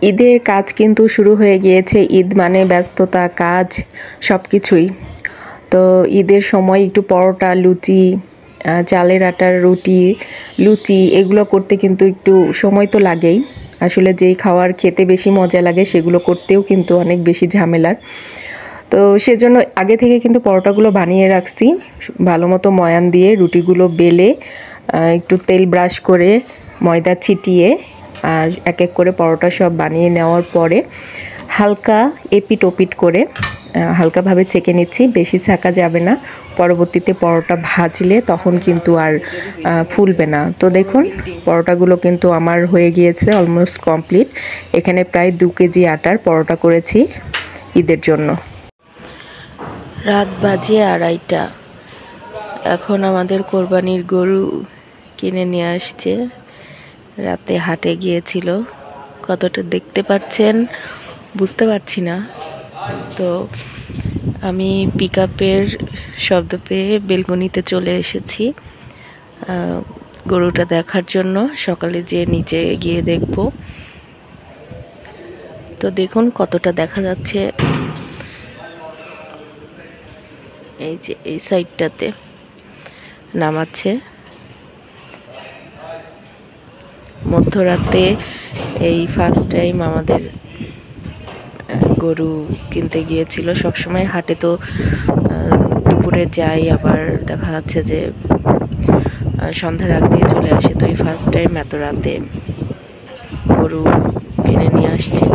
ঈদের কাজ কিন্তু শুরু হয়ে গিয়েছে। ঈদ মানে ব্যস্ততা, কাজ সব কিছুই। তো ঈদের সময় একটু পরোটা, লুচি, চালের আটার রুটি, লুচি এগুলো করতে কিন্তু একটু সময় তো লাগেই। আসলে যেই খাওয়ার খেতে বেশি মজা লাগে সেগুলো করতেও কিন্তু অনেক বেশি ঝামেলার। তো সেজন্য আগে থেকে কিন্তু পরোটাগুলো বানিয়ে রাখছি, ভালো মতো ময়ান দিয়ে রুটিগুলো বেলে একটু তেল ব্রাশ করে ময়দা ছিটিয়ে আর এক এক করে পরোটা সব বানিয়ে নেওয়ার পরে হালকা এপিট ওপিট করে হালকাভাবে চেকে নিচ্ছি, বেশি ছাকা যাবে না। পরবর্তীতে পরোটা ভাজলে তখন কিন্তু আর ফুলবে না। তো দেখুন পরোটাগুলো কিন্তু আমার হয়ে গিয়েছে, অলমোস্ট কমপ্লিট। এখানে প্রায় 2 কেজি আটার পরোটা করেছি ঈদের জন্য। রাত বাজে 2:30। এখন আমাদের কোরবানির গরু কিনে নিয়ে আসছে, রাতে হাটে গিয়েছিল। কতটা দেখতে পাচ্ছেন বুঝতে পারছি না। তো আমি পিকআপের শব্দ পেয়ে বেলকনিতে চলে এসেছি গরুটা দেখার জন্য। সকালে যে নিচে গিয়ে দেখব। তো দেখুন কতটা দেখা যাচ্ছে, এই যে এই সাইডটাতে নামাচ্ছে। মধ্যরাতে এই ফার্স্ট টাইম আমাদের গরু কিনতে গিয়েছিল। সবসময় হাটে তো দুপুরে যাই, আবার দেখা যাচ্ছে যে সন্ধ্যার আগ দিয়ে চলে আসে। তো এই ফার্স্ট টাইম এত রাতে গরু কিনে নিয়ে আসছে।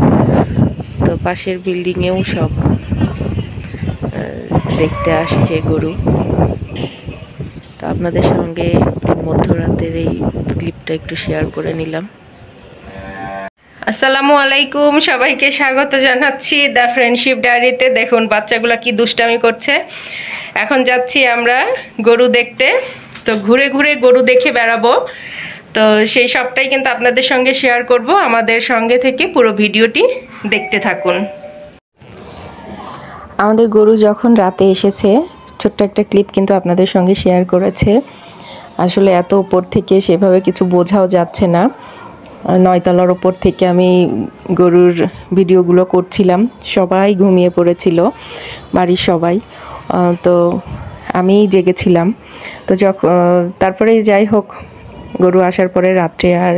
তো পাশের বিল্ডিংয়েও সব দেখতে আসছে গরু। তো আপনাদের সঙ্গে মধ্যরাতের এই ক্লিপটা একটু শেয়ার করে নিলাম। আসসালামু আলাইকুম, সবাইকে স্বাগত জানাচ্ছি দ্য ফ্রেন্ডশিপ ডায়েরিতে। দেখুন বাচ্চাগুলো কি দুষ্টামি করছে। এখন যাচ্ছি আমরা গরু দেখতে। তো ঘুরে ঘুরে গরু দেখে বেড়াবো। তো সেই সবটাই কিন্তু আপনাদের সঙ্গে শেয়ার করব। আমাদের সঙ্গে থেকে পুরো ভিডিওটি দেখতে থাকুন। আমাদের গরু যখন রাতে এসেছে, ছোট্ট একটা ক্লিপ কিন্তু আপনাদের সঙ্গে শেয়ার করেছে। আসলে এত উপর থেকে সেভাবে কিছু বোঝাও যাচ্ছে না। 9 তলার ওপর থেকে আমি গরুর ভিডিওগুলো করছিলাম। সবাই ঘুমিয়ে পড়েছিল, বাড়ির সবাই। তো আমি জেগেছিলাম। তো তারপরে যাই হোক, গরু আসার পরে রাত্রে আর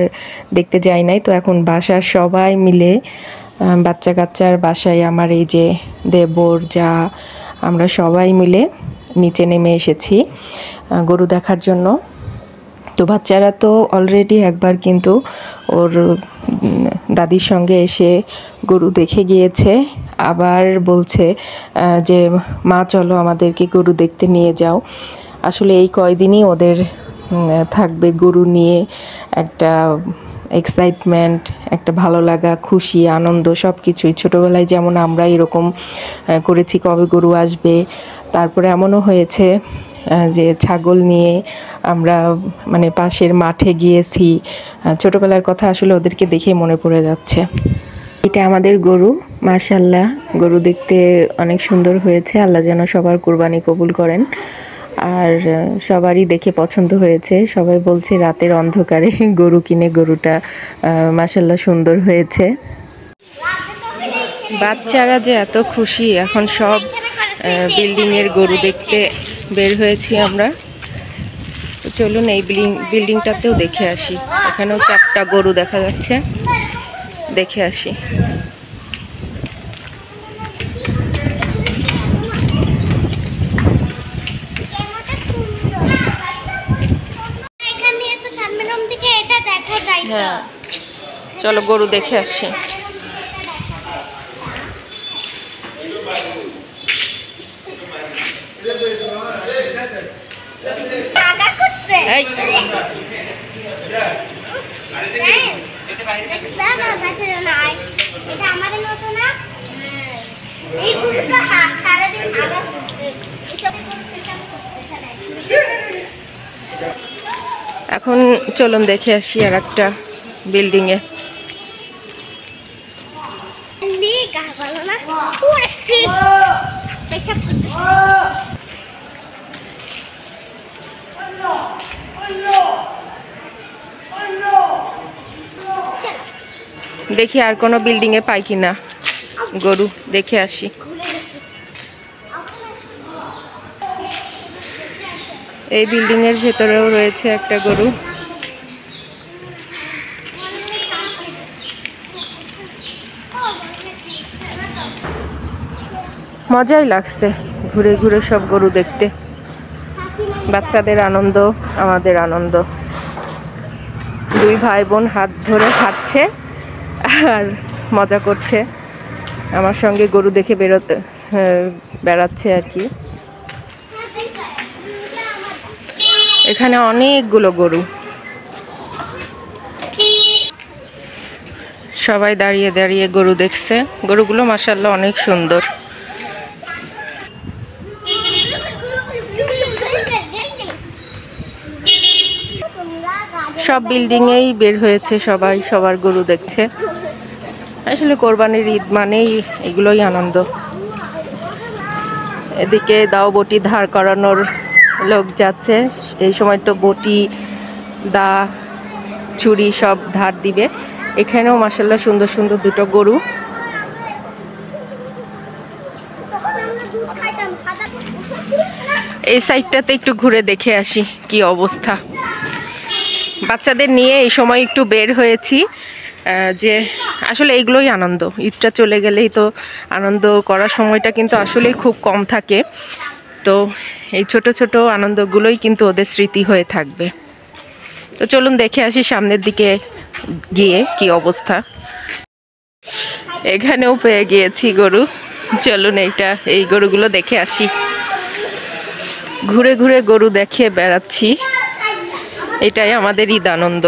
দেখতে যাই নাই। তো এখন বাসার সবাই মিলে বাচ্চা কাচ্চার বাসায় আমার এই যে দেবর, যা, আমরা সবাই মিলে নিচে নেমে এসেছি গরু দেখার জন্য। তো বাচ্চারা তো অলরেডি একবার কিন্তু ওর দাদির সঙ্গে এসে গরু দেখে গিয়েছে, আবার বলছে যে মা চলো আমাদেরকে গরু দেখতে নিয়ে যাও। আসলে এই কয়দিনই ওদের থাকবে গরু নিয়ে একটা এক্সাইটমেন্ট, একটা ভালো লাগা, খুশি, আনন্দ সব কিছুই। ছোটোবেলায় যেমন আমরা এরকম করেছি, কবে গরু আসবে। তারপরে এমনও হয়েছে যে ছাগল নিয়ে আমরা মানে পাশের মাঠে গিয়েছি। ছোটোবেলার কথা আসলে ওদেরকে দেখে মনে পড়ে যাচ্ছে। এটা আমাদের গরু, মাশাআল্লাহ। গরু দেখতে অনেক সুন্দর হয়েছে। আল্লাহ যেন সবার কুরবানি কবুল করেন। আর সবারই দেখে পছন্দ হয়েছে। সবাই বলছে রাতের অন্ধকারে গরু কিনে গরুটা মাশাআল্লাহ সুন্দর হয়েছে। বাচ্চারা যে এত খুশি। এখন সব বিল্ডিংয়ের গরু দেখতে বের হয়েছি আমরা। তো চলুন এই বিল্ডিংটাতেও দেখে আসি। এখানেও 4টা গরু দেখা যাচ্ছে, দেখে আসি। হ্যাঁ, চলো গরু দেখে আসি। এখন চলুন দেখে আসি আর একটা বিল্ডিং এ। দেখি আর কোনো বিল্ডিং এ পাই কিনা গরু, দেখে আসি। এই বিল্ডিং এর ভেতরেও রয়েছে একটা গরু। মজাই লাগছে ঘুরে ঘুরে সব গরু দেখতে। বাচ্চাদের আনন্দ, আমাদের আনন্দ। দুই ভাই বোন হাত ধরে হাঁটছে আর মজা করছে, আমার সঙ্গে গরু দেখে বেড়াচ্ছে আর কি। এখানে অনেকগুলো গরু, সবাই দাঁড়িয়ে দাঁড়িয়ে গরু দেখছে। গরুগুলো মাশাআল্লাহ অনেক সুন্দর। সব বিল্ডিং এই বের হয়েছে, সবাই সবার গরু দেখছে। আসলে কোরবানির ঈদ মানেই এগুলোই আনন্দ। এদিকে দাও বটি ধার করানোর লোক যাচ্ছে, এই সময় তো বটি, দা, ছুরি সব ধার দিবে। এখানেও মাশাআল্লাহ সুন্দর সুন্দর দুটো গরু। এই সাইডটাতে একটু ঘুরে দেখে আসি কি অবস্থা। বাচ্চাদের নিয়ে এই সময় একটু বের হয়েছি, যে আসলে এইগুলোই আনন্দ। ঈদটা চলে গেলেই তো আনন্দ করার সময়টা কিন্তু আসলেই খুব কম থাকে। তো এই ছোট ছোট আনন্দগুলোই কিন্তু ওদের স্মৃতি হয়ে থাকবে। তো চলুন দেখে আসি সামনের দিকে গিয়ে কি অবস্থা। এখানেও পেয়ে গিয়েছি গরু, চলুন এই গরুগুলো দেখে আসি। ঘুরে ঘুরে গরু দেখে বেড়াচ্ছি, এটাই আমাদের ঈদ আনন্দ।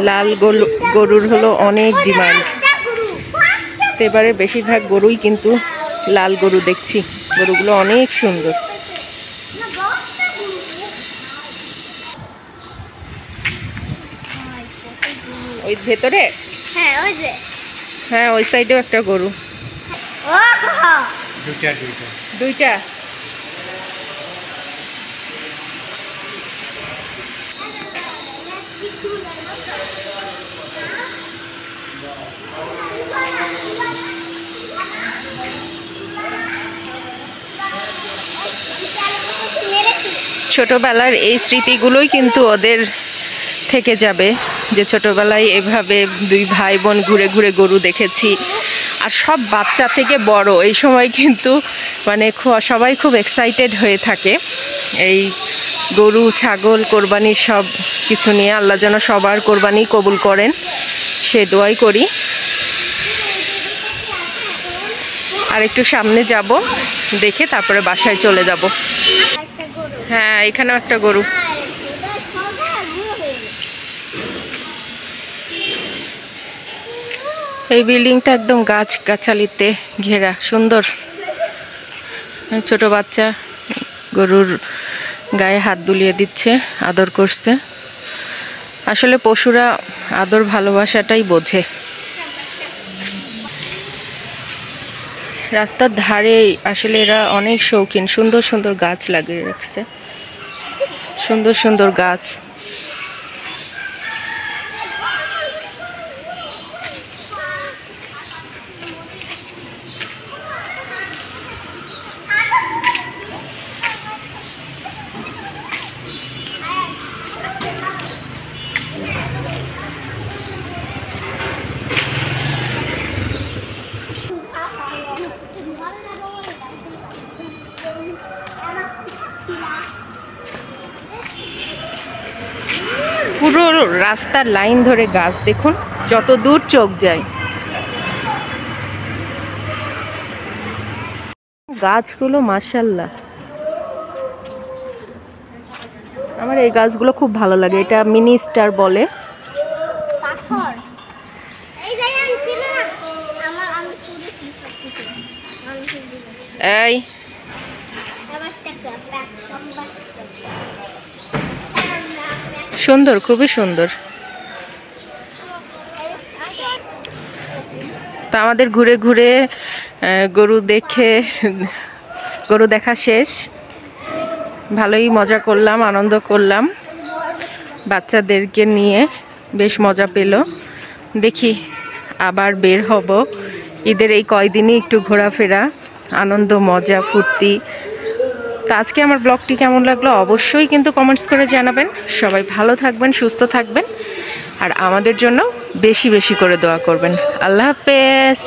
লাল গরুর হলো অনেক ডিমান্ড, এবারে বেশিরভাগ গরুই কিন্তু লাল গরু দেখছি। গরুগুলো অনেক সুন্দর। ওই ভেতরে, হ্যাঁ ওই সাইডেও একটা গরু। দুইটা ছোটবেলার এই স্মৃতিগুলোই কিন্তু ওদের থেকে যাবে, যে ছোটবেলায় এভাবে দুই ভাই বোন ঘুরে ঘুরে গরু দেখেছি। আর সব বাচ্চা থেকে বড় এই সময় কিন্তু মানে সবাই খুব এক্সাইটেড হয়ে থাকে এই গরু ছাগল কোরবানির সব কিছু নিয়ে। আল্লাহ যেন সবার কোরবানি কবুল করেন সে দোয়াই করি। আর একটু সামনে যাব, দেখে তারপরে বাসায় চলে যাব। হ্যাঁ এখানেও একটা গরু। এই বিল্ডিংটা একদম গাছ গাছালিতে ঘেরা, সুন্দর। ছোট বাচ্চা গরুর গায়ে হাত বুলিয়ে দিচ্ছে, আদর করছে। আসলে পশুরা আদর ভালোবাসাটাই বোঝে। রাস্তার ধারে আসলে এরা অনেক শৌখিন, সুন্দর সুন্দর গাছ লাগিয়ে রাখছে, সুন্দর সুন্দর গাছ। পুরো রাস্তার লাইন ধরে গাছ, দেখুন যত দূর চোখ যায়। গাছগুলো মাশাআল্লাহ, আমার এই গাছগুলো খুব ভালো লাগে। এটা মিনি স্টার বলে। এই সুন্দর, খুবই সুন্দর। তা আমাদের ঘুরে ঘুরে গরু দেখা শেষ। ভালোই মজা করলাম, আনন্দ করলাম, বাচ্চাদেরকে নিয়ে বেশ মজা পেল। দেখি আবার বের হব, ঈদের এই কয়দিনই একটু ঘোরাফেরা, আনন্দ, মজা, ফুর্তি। তো আজকে আমার ব্লগটি কেমন লাগলো অবশ্যই কিন্তু কমেন্টস করে জানাবেন। সবাই ভালো থাকবেন, সুস্থ থাকবেন, আর আমাদের জন্য বেশি বেশি করে দোয়া করবেন। আল্লাহ হাফেজ।